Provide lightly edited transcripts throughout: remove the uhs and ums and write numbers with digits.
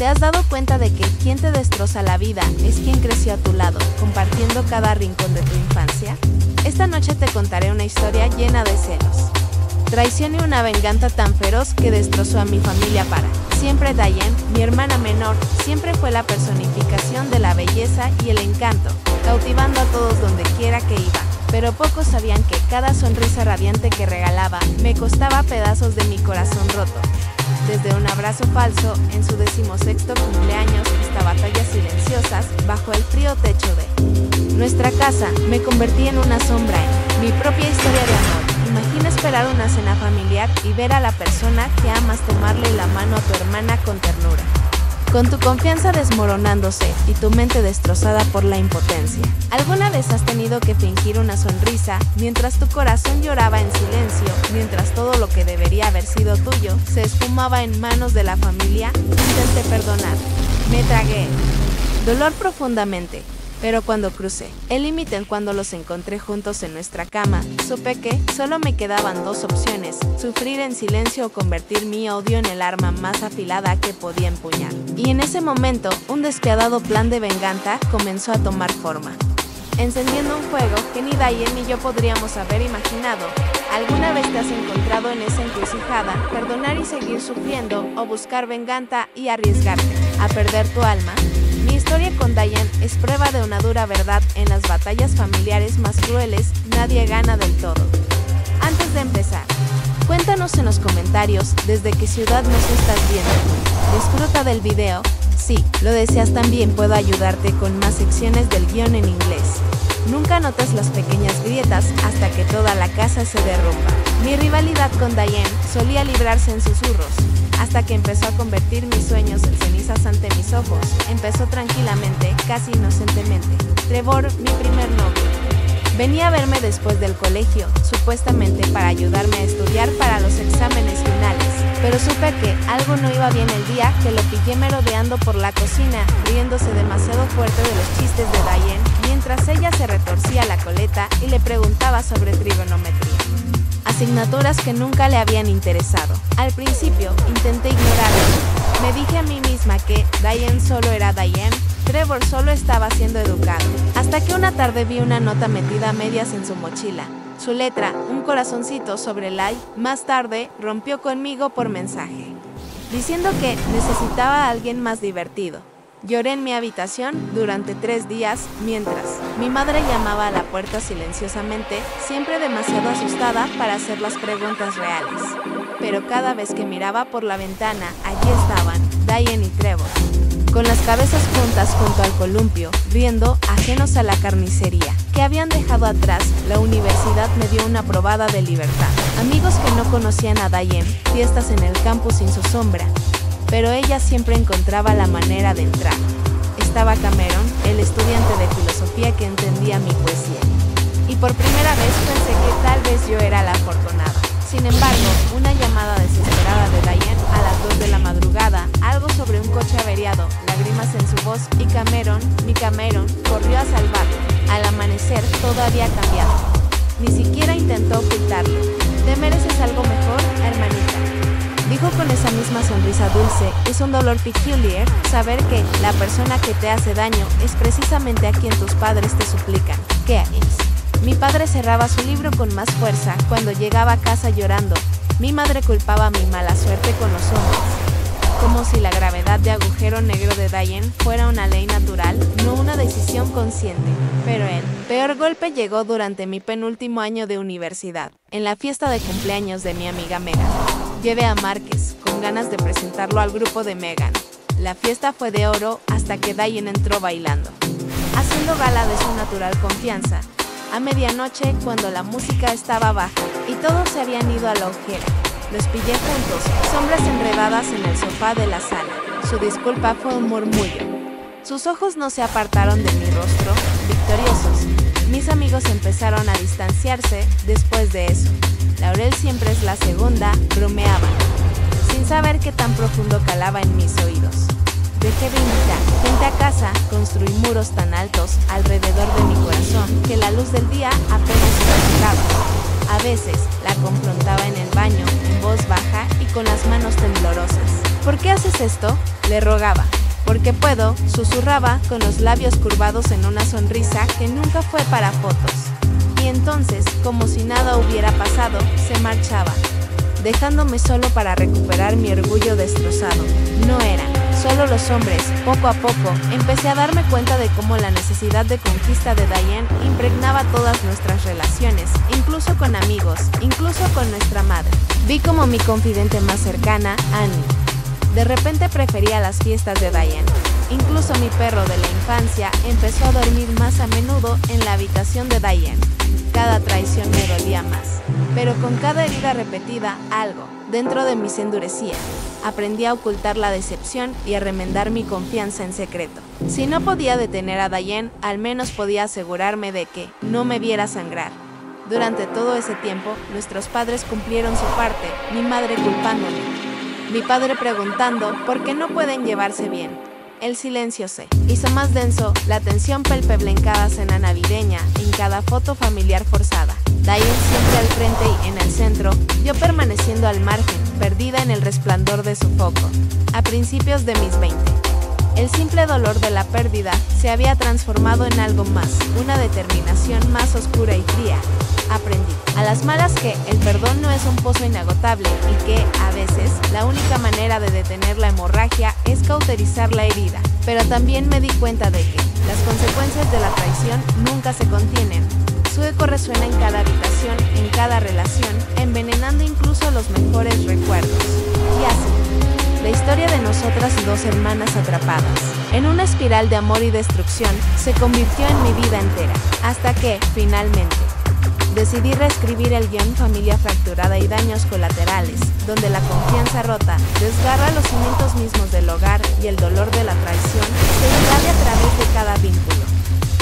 ¿Te has dado cuenta de que quien te destroza la vida es quien creció a tu lado, compartiendo cada rincón de tu infancia? Esta noche te contaré una historia llena de celos, traición y una venganza tan feroz que destrozó a mi familia para siempre. Diane, mi hermana menor, siempre fue la personificación de la belleza y el encanto, cautivando a todos donde quiera que iba. Pero pocos sabían que cada sonrisa radiante que regalaba me costaba pedazos de mi corazón roto. Desde un abrazo falso en su 16º cumpleaños hasta batallas silenciosas bajo el frío techo de nuestra casa, me convertí en una sombra en mi propia historia de amor. Imagina esperar una cena familiar y ver a la persona que amas tomarle la mano a tu hermana con ternura, con tu confianza desmoronándose y tu mente destrozada por la impotencia. ¿Alguna vez has tenido que fingir una sonrisa mientras tu corazón lloraba en silencio, mientras todo lo que debería haber sido tuyo se esfumaba en manos de la familia? Intenté perdonar, me tragué dolor profundamente, pero cuando crucé el límite, cuando los encontré juntos en nuestra cama, supe que solo me quedaban dos opciones: sufrir en silencio o convertir mi odio en el arma más afilada que podía empuñar. Y en ese momento, un despiadado plan de venganza comenzó a tomar forma, encendiendo un fuego que ni Diane ni yo podríamos haber imaginado. ¿Alguna vez te has encontrado en esa encrucijada, perdonar y seguir sufriendo, o buscar venganza y arriesgarte a perder tu alma? Mi historia con Diane es prueba de una dura verdad: en las batallas familiares más crueles, nadie gana del todo. Antes de empezar, cuéntanos en los comentarios desde qué ciudad nos estás viendo. Disfruta del video. Si lo deseas, también puedo ayudarte con más secciones del guión en inglés. Nunca notas las pequeñas grietas hasta que toda la casa se derrumba. Mi rivalidad con Diane solía librarse en susurros, hasta que empezó a convertir mis sueños en cenizas ante mis ojos. Empezó tranquilamente, casi inocentemente. Trevor, mi primer novio, venía a verme después del colegio, supuestamente para ayudarme a estudiar para los exámenes finales. Pero supe que algo no iba bien el día que lo pillé merodeando por la cocina, riéndose demasiado fuerte de los chistes de Diane, mientras ella se retorcía la coleta y le preguntaba sobre trigonometría, asignaturas que nunca le habían interesado. Al principio intenté ignorarlo. Me dije a mí misma que Diane solo era Diane, Trevor solo estaba siendo educado. Hasta que una tarde vi una nota metida a medias en su mochila. Su letra, un corazoncito sobre el like. Más tarde rompió conmigo por mensaje, diciendo que necesitaba a alguien más divertido. Lloré en mi habitación durante 3 días, mientras mi madre llamaba a la puerta silenciosamente, siempre demasiado asustada para hacer las preguntas reales. Pero cada vez que miraba por la ventana, allí estaban Diane y Trevor, con las cabezas juntas junto al columpio, riendo, ajenos a la carnicería que habían dejado atrás. La universidad me dio una probada de libertad. Amigos que no conocían a Diane, fiestas en el campus sin su sombra, pero ella siempre encontraba la manera de entrar. Estaba Cameron, el estudiante de filosofía que entendía mi poesía, y por primera vez pensé que tal vez yo era la afortunada. Sin embargo, una llamada desesperada de Diane a las 2 de la madrugada, algo sobre un coche averiado, lágrimas en su voz, y Cameron, mi Cameron, corrió a salvarlo. Al amanecer, todo había cambiado. Ni siquiera intentó ocultarlo. ¿Te mereces algo mejor, hermanita?, dijo con esa misma sonrisa dulce. Es un dolor peculiar saber que la persona que te hace daño es precisamente a quien tus padres te suplican que ames. Mi padre cerraba su libro con más fuerza cuando llegaba a casa llorando. Mi madre culpaba mi mala suerte con los hombres, como si la gravedad de agujero negro de Diane fuera una ley natural, no una decisión consciente. Pero el peor golpe llegó durante mi penúltimo año de universidad, en la fiesta de cumpleaños de mi amiga Megan. Llevé a Márquez, con ganas de presentarlo al grupo de Megan. La fiesta fue de oro hasta que Diane entró bailando, haciendo gala de su natural confianza. A medianoche, cuando la música estaba baja y todos se habían ido a la ojera, los pillé juntos, sombras enredadas en el sofá de la sala. Su disculpa fue un murmullo. Sus ojos no se apartaron de mi rostro, victoriosos. Mis amigos empezaron a distanciarse después de eso. Laurel siempre es la segunda, bromeaban, sin saber qué tan profundo calaba en mis oídos. Dejé de invitar gente a casa, construí muros tan altos alrededor de mi corazón que la luz del día apenas se reflejaba. A veces la confrontaba en el baño, en voz baja y con las manos temblorosas. ¿Por qué haces esto?, le rogaba. Porque puedo, susurraba con los labios curvados en una sonrisa que nunca fue para fotos. Y entonces, como si nada hubiera pasado, se marchaba, dejándome solo para recuperar mi orgullo destrozado. No eran solo los hombres. Poco a poco, empecé a darme cuenta de cómo la necesidad de conquista de Diane impregnaba todas nuestras relaciones, incluso con amigos, incluso con nuestra madre. Vi como mi confidente más cercana, Annie, de repente prefería las fiestas de Diane. Incluso mi perro de la infancia empezó a dormir más a menudo en la habitación de Diane. Cada traición me dolía más, pero con cada herida repetida, algo dentro de mí se endurecía. Aprendí a ocultar la decepción y a remendar mi confianza en secreto. Si no podía detener a Diane, al menos podía asegurarme de que no me viera sangrar. Durante todo ese tiempo, nuestros padres cumplieron su parte, mi madre culpándome, mi padre preguntando por qué no pueden llevarse bien. El silencio se hizo más denso, la tensión palpable en cada cena navideña, en cada foto familiar forzada. Diane siempre al frente y en el centro, yo permaneciendo al margen, perdida en el resplandor de su foco. A principios de mis 20, el simple dolor de la pérdida se había transformado en algo más, una determinación más oscura y fría. Aprendí a las malas que el perdón no es un pozo inagotable y que, a veces, la única manera de detener la hemorragia es cauterizar la herida. Pero también me di cuenta de que las consecuencias de la traición nunca se contienen. Su eco resuena en cada habitación, en cada relación, envenenando incluso los mejores recuerdos. Y así, la historia de nosotras dos hermanas atrapadas en una espiral de amor y destrucción se convirtió en mi vida entera, hasta que, finalmente, decidí reescribir el guión Familia fracturada y daños colaterales, donde la confianza rota desgarra los cimientos mismos del hogar y el dolor de la traición se irradia a través de cada vínculo.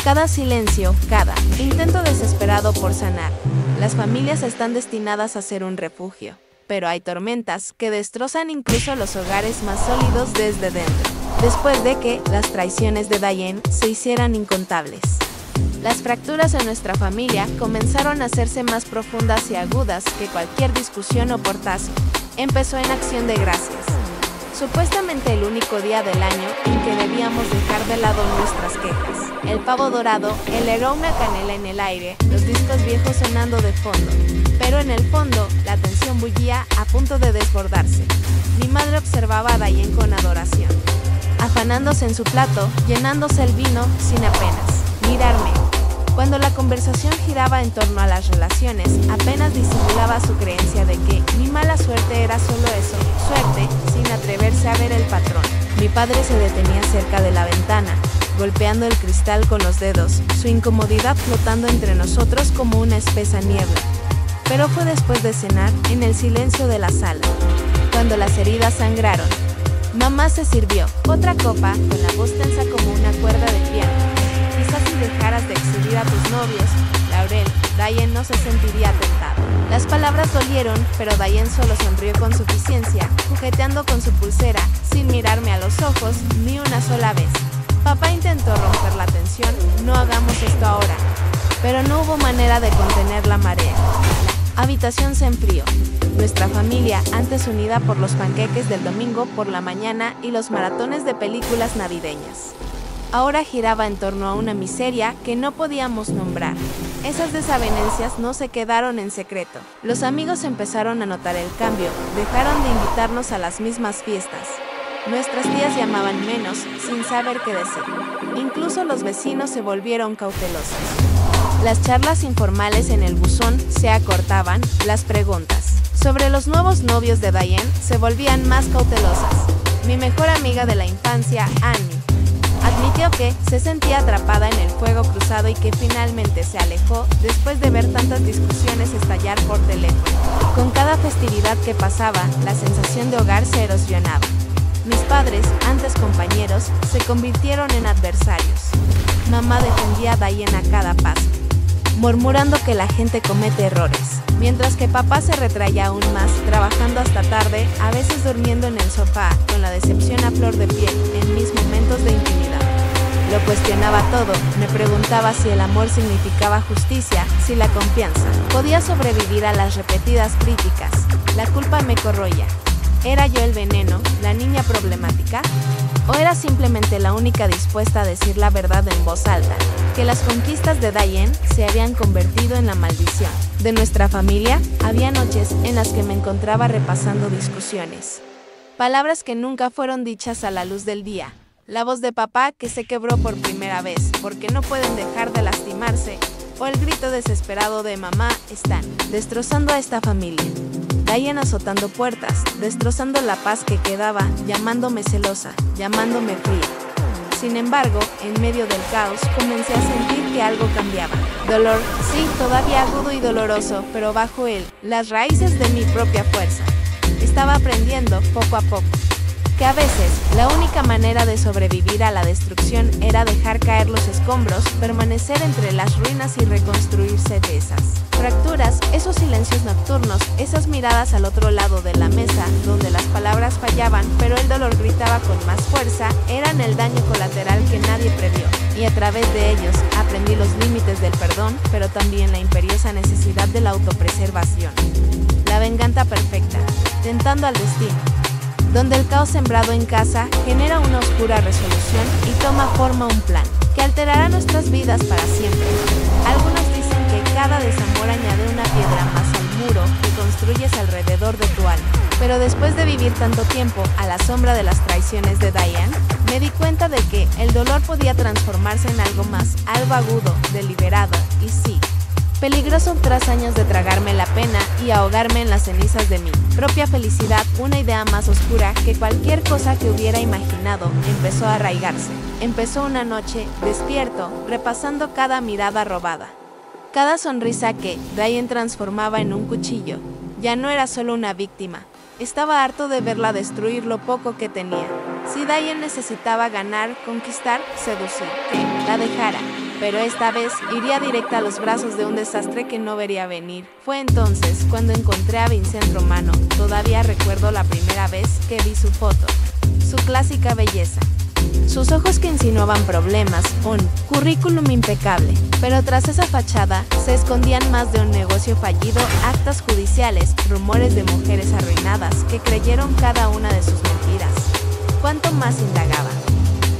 Cada silencio, cada intento desesperado por sanar. Las familias están destinadas a ser un refugio, pero hay tormentas que destrozan incluso los hogares más sólidos desde dentro, después de que las traiciones de Diane se hicieran incontables. Las fracturas en nuestra familia comenzaron a hacerse más profundas y agudas que cualquier discusión o portazo. Empezó en Acción de Gracias, supuestamente el único día del año en que debíamos dejar de lado nuestras quejas. El pavo dorado, el aroma a canela en el aire, los discos viejos sonando de fondo. Pero en el fondo, la tensión bullía a punto de desbordarse. Mi madre observaba a Diane con adoración, afanándose en su plato, llenándose el vino sin apenas mirarme. Cuando la conversación giraba en torno a las relaciones, apenas disimulaba su creencia de que mi mala suerte era solo eso, suerte, sin atreverse a ver el patrón. Mi padre se detenía cerca de la ventana, golpeando el cristal con los dedos, su incomodidad flotando entre nosotros como una espesa niebla. Pero fue después de cenar, en el silencio de la sala, cuando las heridas sangraron. Mamá se sirvió otra copa con la voz tensa como una cuerda de piano. Quizás si dejaras de exhibir a tus novios, Laurel, Diane no se sentiría tentada. Las palabras dolieron, pero Diane solo sonrió con suficiencia, jugueteando con su pulsera, sin mirarme a los ojos ni una sola vez. Papá intentó romper la tensión, no hagamos esto ahora, pero no hubo manera de contener la marea. La habitación se enfrió. Nuestra familia, antes unida por los panqueques del domingo por la mañana y los maratones de películas navideñas, ahora giraba en torno a una miseria que no podíamos nombrar. Esas desavenencias no se quedaron en secreto. Los amigos empezaron a notar el cambio, dejaron de invitarnos a las mismas fiestas. Nuestras tías llamaban menos, sin saber qué decir. Incluso los vecinos se volvieron cautelosos. Las charlas informales en el buzón se acortaban, las preguntas sobre los nuevos novios de Diane se volvían más cautelosas. Mi mejor amiga de la infancia, Annie, admitió que se sentía atrapada en el fuego cruzado y que finalmente se alejó después de ver tantas discusiones estallar por teléfono. Con cada festividad que pasaba, la sensación de hogar se erosionaba. Mis padres, antes compañeros, se convirtieron en adversarios. Mamá defendía a Diane a cada paso, murmurando que la gente comete errores, mientras que papá se retraía aún más, trabajando hasta tarde, a veces durmiendo en el sofá, con la decepción a flor de piel, en mis momentos de intimidad. Lo cuestionaba todo, me preguntaba si el amor significaba justicia, si la confianza podía sobrevivir a las repetidas críticas. La culpa me corroía. ¿Era yo el veneno, la niña problemática? ¿O era simplemente la única dispuesta a decir la verdad en voz alta, que las conquistas de Diane se habían convertido en la maldición de nuestra familia? Había noches en las que me encontraba repasando discusiones. Palabras que nunca fueron dichas a la luz del día. La voz de papá que se quebró por primera vez porque no pueden dejar de lastimarse. O el grito desesperado de mamá, están destrozando a esta familia. Diane azotando puertas, destrozando la paz que quedaba, llamándome celosa, llamándome fría. Sin embargo, en medio del caos, comencé a sentir que algo cambiaba. Dolor, sí, todavía agudo y doloroso, pero bajo él, las raíces de mi propia fuerza. Estaba aprendiendo, poco a poco, que a veces, la única manera de sobrevivir a la destrucción era dejar caer los escombros, permanecer entre las ruinas y reconstruirse de esas fracturas, esos silencios nocturnos, esas miradas al otro lado de la mesa, donde las palabras fallaban, pero el dolor gritaba con más fuerza, eran el daño colateral que nadie previó. Y a través de ellos, aprendí los límites del perdón, pero también la imperiosa necesidad de la autopreservación. La venganza perfecta, tentando al destino, donde el caos sembrado en casa genera una oscura resolución y toma forma un plan que alterará nuestras vidas para siempre. Algunos dicen que cada desamor añade una piedra más al muro que construyes alrededor de tu alma. Pero después de vivir tanto tiempo a la sombra de las traiciones de Diane, me di cuenta de que el dolor podía transformarse en algo más, algo agudo, deliberado, y sí, peligroso tras años de tragarme la pena y ahogarme en las cenizas de mi propia felicidad. Una idea más oscura que cualquier cosa que hubiera imaginado empezó a arraigarse. Empezó una noche, despierto, repasando cada mirada robada, cada sonrisa que Diane transformaba en un cuchillo. Ya no era solo una víctima. Estaba harto de verla destruir lo poco que tenía. Si Diane necesitaba ganar, conquistar, seducir, que la dejara. Pero esta vez iría directa a los brazos de un desastre que no vería venir. Fue entonces cuando encontré a Vincent Romano. Todavía recuerdo la primera vez que vi su foto, su clásica belleza, sus ojos que insinuaban problemas, un currículum impecable. Pero tras esa fachada se escondían más de un negocio fallido, actas judiciales, rumores de mujeres arruinadas que creyeron cada una de sus mentiras. Cuanto más indagaba,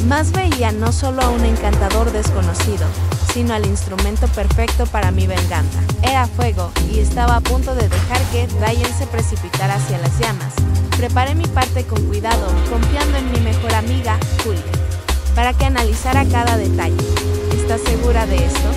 más veía no solo a un encantador desconocido, sino al instrumento perfecto para mi venganza. Era fuego, y estaba a punto de dejar que Diane se precipitara hacia las llamas. Preparé mi parte con cuidado, confiando en mi mejor amiga, Julia, para que analizara cada detalle. ¿Estás segura de esto?,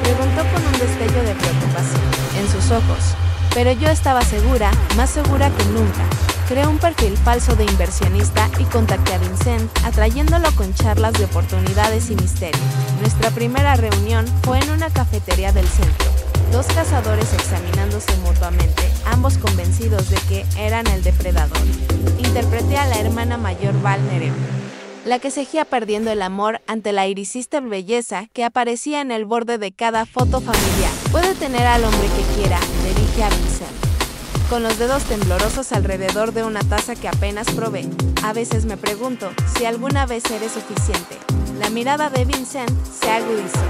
preguntó con un destello de preocupación en sus ojos. Pero yo estaba segura, más segura que nunca. Creé un perfil falso de inversionista y contacté a Vincent, atrayéndolo con charlas de oportunidades y misterio. Nuestra primera reunión fue en una cafetería del centro. Dos cazadores examinándose mutuamente, ambos convencidos de que eran el depredador. Interpreté a la hermana mayor Val Nereu, la que seguía perdiendo el amor ante la irresistible belleza que aparecía en el borde de cada foto familiar. Puede tener al hombre que quiera, le dije a Vincent, con los dedos temblorosos alrededor de una taza que apenas probé. A veces me pregunto si alguna vez seré suficiente. La mirada de Vincent se agudizó.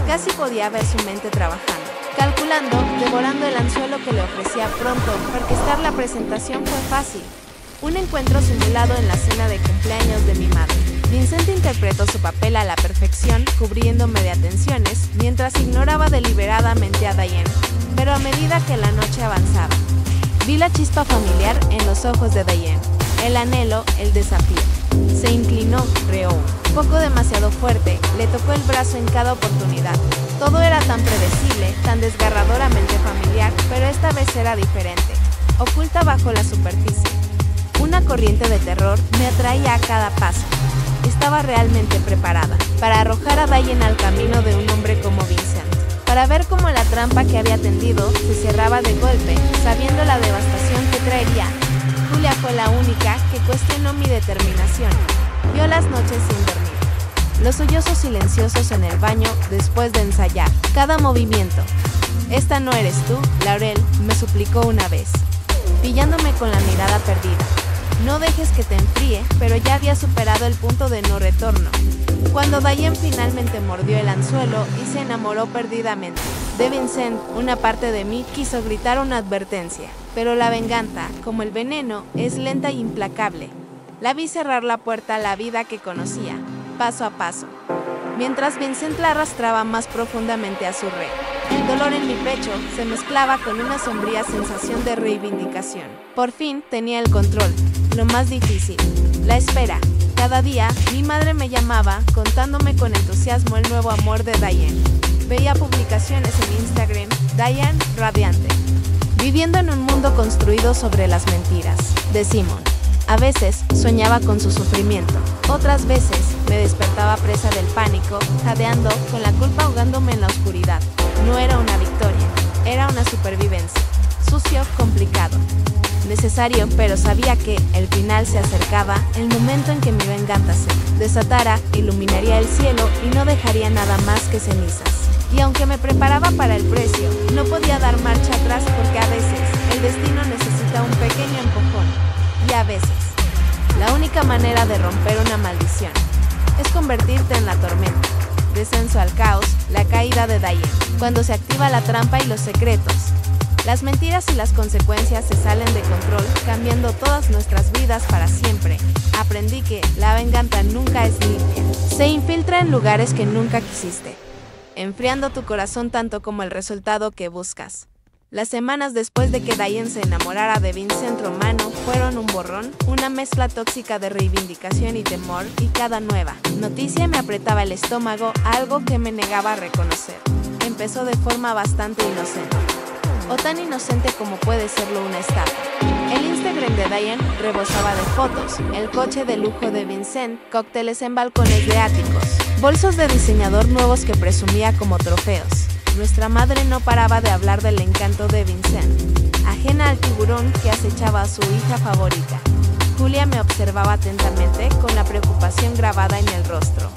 Casi podía ver su mente trabajando, calculando, devorando el anzuelo que le ofrecía pronto. Orquestar la presentación fue fácil. Un encuentro simulado en la cena de cumpleaños de mi madre. Vincent interpretó su papel a la perfección, cubriéndome de atenciones, mientras ignoraba deliberadamente a Diane. Pero a medida que la noche avanzaba, vi la chispa familiar en los ojos de Diane. El anhelo, el desafío. Se inclinó, reó, poco demasiado fuerte, le tocó el brazo en cada oportunidad. Todo era tan predecible, tan desgarradoramente familiar, pero esta vez era diferente. Oculta bajo la superficie, una corriente de terror me atraía a cada paso. Estaba realmente preparada para arrojar a Diane al camino de un hombre como Vincent, para ver cómo la trampa que había tendido se cerraba de golpe, sabiendo la devastación que traería. Julia fue la única que cuestionó mi determinación. Vio las noches sin dormir, los sollozos silenciosos en el baño después de ensayar cada movimiento. «Esta no eres tú, Laurel», me suplicó una vez, pillándome con la mirada perdida. «No dejes que te enfríe», pero ya había superado el punto de no retorno. Cuando Diane finalmente mordió el anzuelo y se enamoró perdidamente de Vincent, una parte de mí quiso gritar una advertencia, pero la venganza, como el veneno, es lenta e implacable. La vi cerrar la puerta a la vida que conocía, paso a paso, mientras Vincent la arrastraba más profundamente a su red. El dolor en mi pecho se mezclaba con una sombría sensación de reivindicación. Por fin tenía el control. Lo más difícil, la espera. Cada día, mi madre me llamaba, contándome con entusiasmo el nuevo amor de Diane. Veía publicaciones en Instagram, Diane radiante, viviendo en un mundo construido sobre las mentiras, de Simon. A veces soñaba con su sufrimiento, otras veces me despertaba presa del pánico, jadeando, con la culpa ahogándome en la oscuridad. No era una victoria, era una supervivencia. Sucio, complicado, necesario, pero sabía que el final se acercaba, el momento en que mi venganza se desatara, iluminaría el cielo y no dejaría nada más que cenizas. Y aunque me preparaba para el precio, no podía dar marcha atrás porque a veces el destino necesita un pequeño empujón. Y a veces, la única manera de romper una maldición es convertirte en la tormenta. Descenso al caos, la caída de Diane. Cuando se activa la trampa y los secretos, las mentiras y las consecuencias se salen de control, cambiando todas nuestras vidas para siempre. Aprendí que la venganza nunca es limpia. Se infiltra en lugares que nunca quisiste, enfriando tu corazón tanto como el resultado que buscas. Las semanas después de que Diane se enamorara de Vincent Romano fueron un borrón, una mezcla tóxica de reivindicación y temor, y cada nueva noticia me apretaba el estómago, algo que me negaba a reconocer. Empezó de forma bastante inocente, o tan inocente como puede serlo una estafa. El Instagram de Diane rebosaba de fotos, el coche de lujo de Vincent, cócteles en balcones de áticos, bolsos de diseñador nuevos que presumía como trofeos. Nuestra madre no paraba de hablar del encanto de Vincent, ajena al tiburón que acechaba a su hija favorita. Julia me observaba atentamente con la preocupación grabada en el rostro.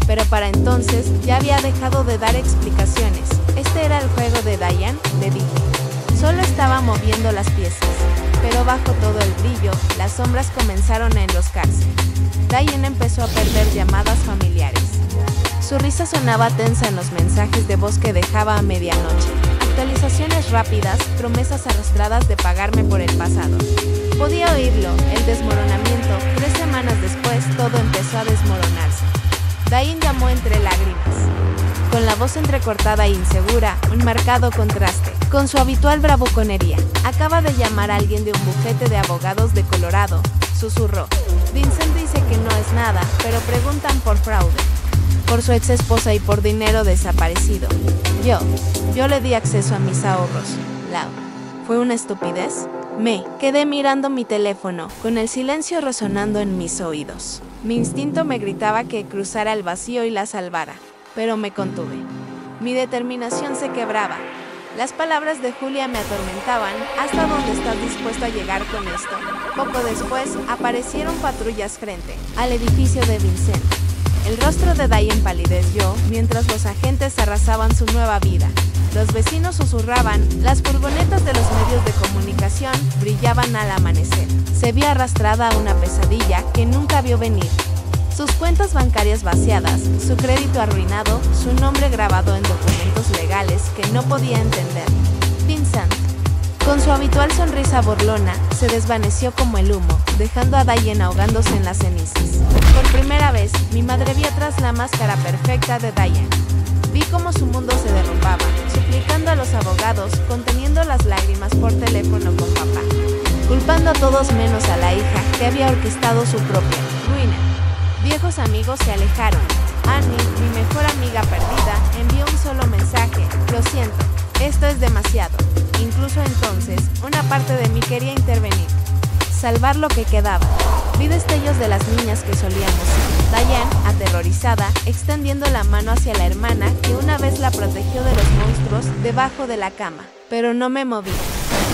Pero para entonces ya había dejado de dar explicaciones. Este era el juego de Diane, le dije. Solo estaba moviendo las piezas, pero bajo todo el brillo, las sombras comenzaron a enroscarse. Diane empezó a perder llamadas familiares. Su risa sonaba tensa en los mensajes de voz que dejaba a medianoche. Actualizaciones rápidas, promesas arrastradas de pagarme por el pasado. Podía oírlo, el desmoronamiento. 3 semanas después, todo empezó a desmoronarse. Diane llamó entre lágrimas, con la voz entrecortada e insegura, un marcado contraste con su habitual bravuconería. Acaba de llamar a alguien de un bufete de abogados de Colorado, susurró. Vincent dice que no es nada, pero preguntan por fraude, por su ex esposa y por dinero desaparecido. Yo le di acceso a mis ahorros. Lau. ¿Fue una estupidez? Me quedé mirando mi teléfono, con el silencio resonando en mis oídos. Mi instinto me gritaba que cruzara el vacío y la salvara, pero me contuve. Mi determinación se quebraba. Las palabras de Julia me atormentaban. ¿Hasta dónde estás dispuesto a llegar con esto? Poco después, aparecieron patrullas frente al edificio de Vincent. El rostro de Diane palideció mientras los agentes arrasaban su nueva vida. Los vecinos susurraban, las furgonetas de los medios de comunicación brillaban al amanecer. Se vio arrastrada a una pesadilla que nunca vio venir. Sus cuentas bancarias vaciadas, su crédito arruinado, su nombre grabado en documentos legales que no podía entender. Vincent, con su habitual sonrisa burlona, se desvaneció como el humo, dejando a Diane ahogándose en las cenizas. Por primera vez, mi madre vio tras la máscara perfecta de Diane. Vi cómo su mundo se derrumbaba, suplicando a los abogados, conteniendo las lágrimas por teléfono con papá, culpando a todos menos a la hija que había orquestado su propia ruina. Viejos amigos se alejaron. Annie, mi mejor amiga perdida, envió un solo mensaje: lo siento, esto es demasiado. Incluso entonces, una parte de mí quería intervenir, salvar lo que quedaba. Vi destellos de las niñas que solíamos ir. Diane, aterrorizada, extendiendo la mano hacia la hermana que una vez la protegió de los monstruos debajo de la cama. Pero no me moví.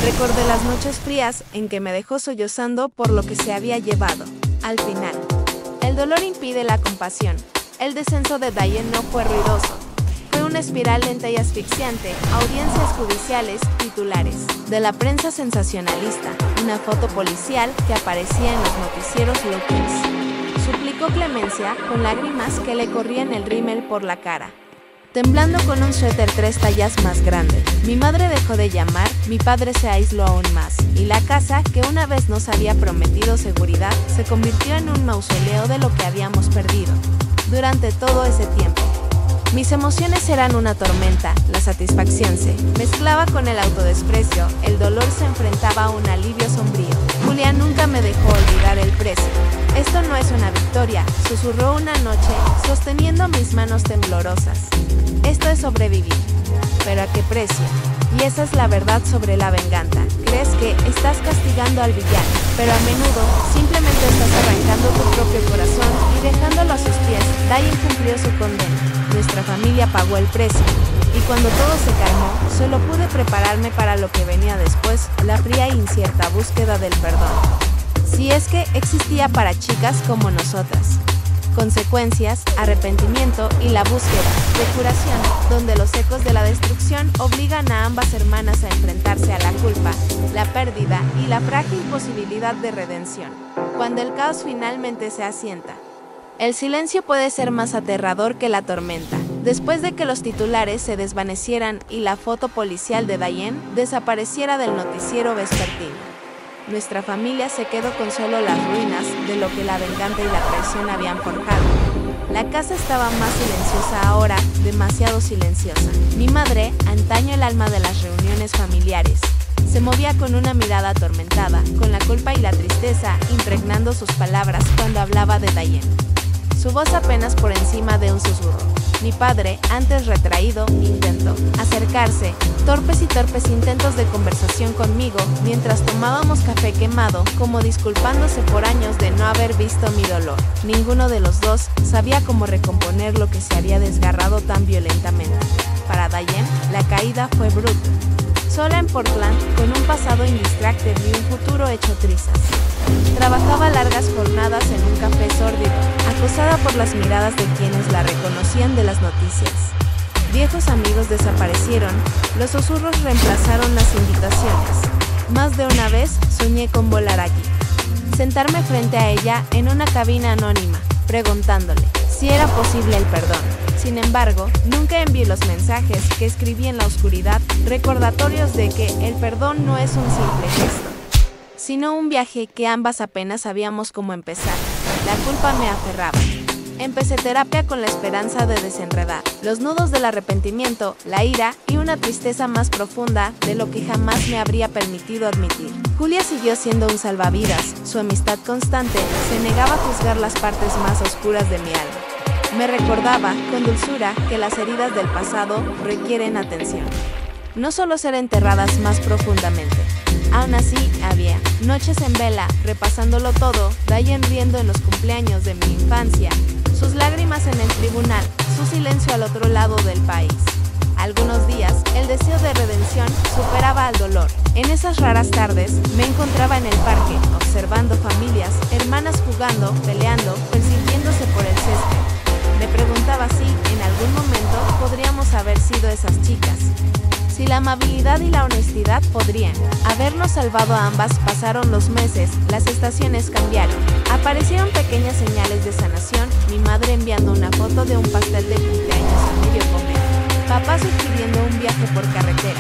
Recordé las noches frías en que me dejó sollozando por lo que se había llevado. Al final, el dolor impide la compasión. El descenso de Diane no fue ruidoso. Fue una espiral lenta y asfixiante, audiencias judiciales, titulares de la prensa sensacionalista, una foto policial que aparecía en los noticieros locales. Suplicó clemencia con lágrimas que le corrían el rímel por la cara. temblando con un suéter 3 tallas más grande. Mi madre dejó de llamar, mi padre se aisló aún más, y la casa, que una vez nos había prometido seguridad, se convirtió en un mausoleo de lo que habíamos perdido. Durante todo ese tiempo, mis emociones eran una tormenta, la satisfacción se mezclaba con el autodesprecio, el dolor se enfrentaba a un alivio sombrío. Julia nunca me dejó olvidar el precio. Esto no es una victoria, susurró una noche, sosteniendo mis manos temblorosas. Esto es sobrevivir. ¿Pero a qué precio? Y esa es la verdad sobre la venganza. Crees que estás castigando al villano, pero a menudo simplemente estás arrancando tu propio corazón y dejándolo a sus pies. Dayan cumplió su condena. Nuestra familia pagó el precio. Y cuando todo se calmó, solo pude prepararme para lo que venía después, la fría e incierta búsqueda del perdón. Si es que existía para chicas como nosotras. Consecuencias, arrepentimiento y la búsqueda de curación, donde los ecos de la destrucción obligan a ambas hermanas a enfrentarse a la culpa, la pérdida y la frágil posibilidad de redención. Cuando el caos finalmente se asienta, el silencio puede ser más aterrador que la tormenta. Después de que los titulares se desvanecieran y la foto policial de Diane desapareciera del noticiero vespertino, nuestra familia se quedó con solo las ruinas de lo que la venganza y la traición habían forjado. La casa estaba más silenciosa ahora, demasiado silenciosa. Mi madre, antaño el alma de las reuniones familiares, se movía con una mirada atormentada, con la culpa y la tristeza impregnando sus palabras cuando hablaba de Diane. Su voz apenas por encima de un susurro. Mi padre, antes retraído, intentó acercarse, torpes intentos de conversación conmigo, mientras tomábamos café quemado, como disculpándose por años de no haber visto mi dolor. Ninguno de los dos sabía cómo recomponer lo que se había desgarrado tan violentamente. Para Diane, la caída fue bruta. Sola en Portland, con un pasado indistractible y un futuro hecho trizas. Trabajaba largas jornadas en un café sórdido, acosada por las miradas de quienes la reconocían de las noticias. Viejos amigos desaparecieron, los susurros reemplazaron las invitaciones. Más de una vez soñé con volar allí. Sentarme frente a ella en una cabina anónima, preguntándole si era posible el perdón. Sin embargo, nunca envié los mensajes que escribí en la oscuridad, recordatorios de que el perdón no es un simple gesto, sino un viaje que ambas apenas sabíamos cómo empezar. La culpa me aferraba. Empecé terapia con la esperanza de desenredar los nudos del arrepentimiento, la ira y una tristeza más profunda de lo que jamás me habría permitido admitir. Julia siguió siendo un salvavidas, su amistad constante se negaba a juzgar las partes más oscuras de mi alma. Me recordaba, con dulzura, que las heridas del pasado requieren atención, no solo ser enterradas más profundamente. Aún así, había noches en vela, repasándolo todo, Diane riendo en los cumpleaños de mi infancia, sus lágrimas en el tribunal, su silencio al otro lado del país. Algunos días, el deseo de redención superaba al dolor. En esas raras tardes, me encontraba en el parque, observando familias, hermanas jugando, peleando, persiguiéndose por el césped. Me preguntaba si, en algún momento, podríamos haber sido esas chicas. Si la amabilidad y la honestidad podrían habernos salvado a ambas. Pasaron los meses, las estaciones cambiaron. Aparecieron pequeñas señales de sanación, mi madre enviando una foto de un pastel de cumpleaños a medio comer, papá sugiriendo un viaje por carretera,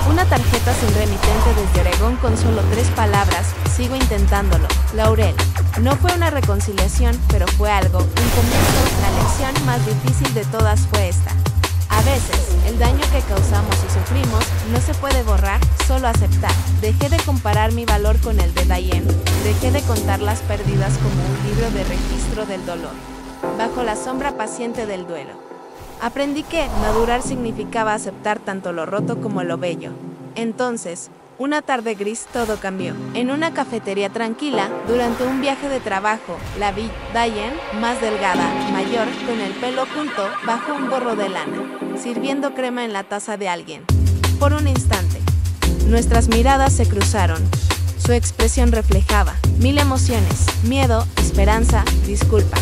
una tarjeta sin remitente desde Oregón con solo 3 palabras: sigo intentándolo, Laurel. No fue una reconciliación, pero fue algo, un comienzo. La lección más difícil de todas fue esta. A veces, el daño que causamos y sufrimos no se puede borrar, solo aceptar. Dejé de comparar mi valor con el de Diane, dejé de contar las pérdidas como un libro de registro del dolor, bajo la sombra paciente del duelo. Aprendí que madurar significaba aceptar tanto lo roto como lo bello. Entonces, una tarde gris, todo cambió. En una cafetería tranquila, durante un viaje de trabajo, la vi. Diane, más delgada, mayor, con el pelo oculto, bajo un gorro de lana, sirviendo crema en la taza de alguien. Por un instante, nuestras miradas se cruzaron. Su expresión reflejaba 1000 emociones: miedo, esperanza, disculpa.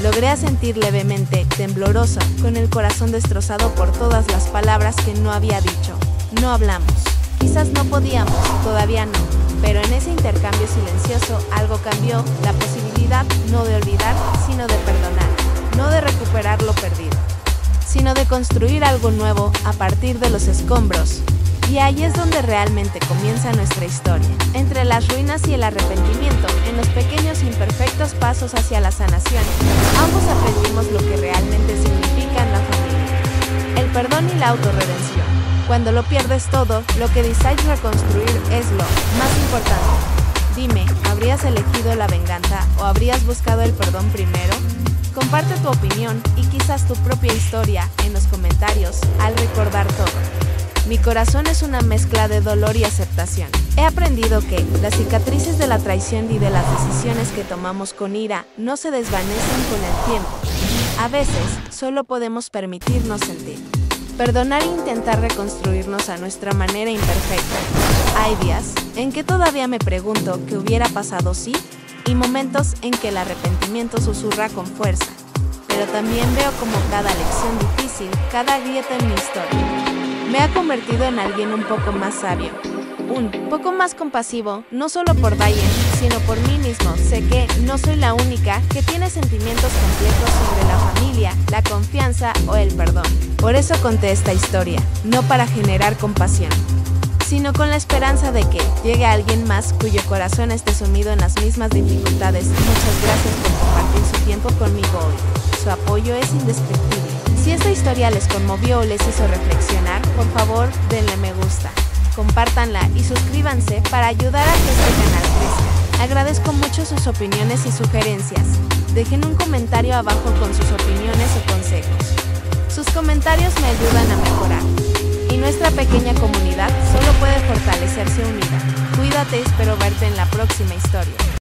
Logré sentir levemente, temblorosa, con el corazón destrozado por todas las palabras que no había dicho. No hablamos. Quizás no podíamos, todavía no, pero en ese intercambio silencioso algo cambió, la posibilidad no de olvidar, sino de perdonar, no de recuperar lo perdido. sino de construir algo nuevo a partir de los escombros. Y ahí es donde realmente comienza nuestra historia, entre las ruinas y el arrepentimiento, en los pequeños e imperfectos pasos hacia la sanación. Ambos aprendimos lo que realmente significa en la familia: el perdón y la autorredención. Cuando lo pierdes todo, lo que decides reconstruir es lo más importante. Dime, ¿habrías elegido la venganza o habrías buscado el perdón primero? Comparte tu opinión y quizás tu propia historia en los comentarios al recordar todo. Mi corazón es una mezcla de dolor y aceptación. He aprendido que las cicatrices de la traición y de las decisiones que tomamos con ira no se desvanecen con el tiempo. A veces, solo podemos permitirnos sentir, perdonar e intentar reconstruirnos a nuestra manera imperfecta. Hay días en que todavía me pregunto qué hubiera pasado si, y momentos en que el arrepentimiento susurra con fuerza. Pero también veo como cada lección difícil, cada grieta en mi historia, me ha convertido en alguien un poco más sabio, un poco más compasivo, no solo por Diane, sino por mí mismo. Sé que no soy la única que tiene sentimientos complejos sobre la familia, la confianza o el perdón. Por eso conté esta historia, no para generar compasión, sino con la esperanza de que llegue alguien más cuyo corazón esté sumido en las mismas dificultades. Muchas gracias por compartir su tiempo conmigo hoy. Su apoyo es indescriptible. Si esta historia les conmovió o les hizo reflexionar, por favor, denle me gusta, compártanla y suscríbanse para ayudar a que este canal crezca. Agradezco mucho sus opiniones y sugerencias. Dejen un comentario abajo con sus opiniones o consejos. Sus comentarios me ayudan a mejorar, y nuestra pequeña comunidad solo puede fortalecerse unida. Cuídate, espero verte en la próxima historia.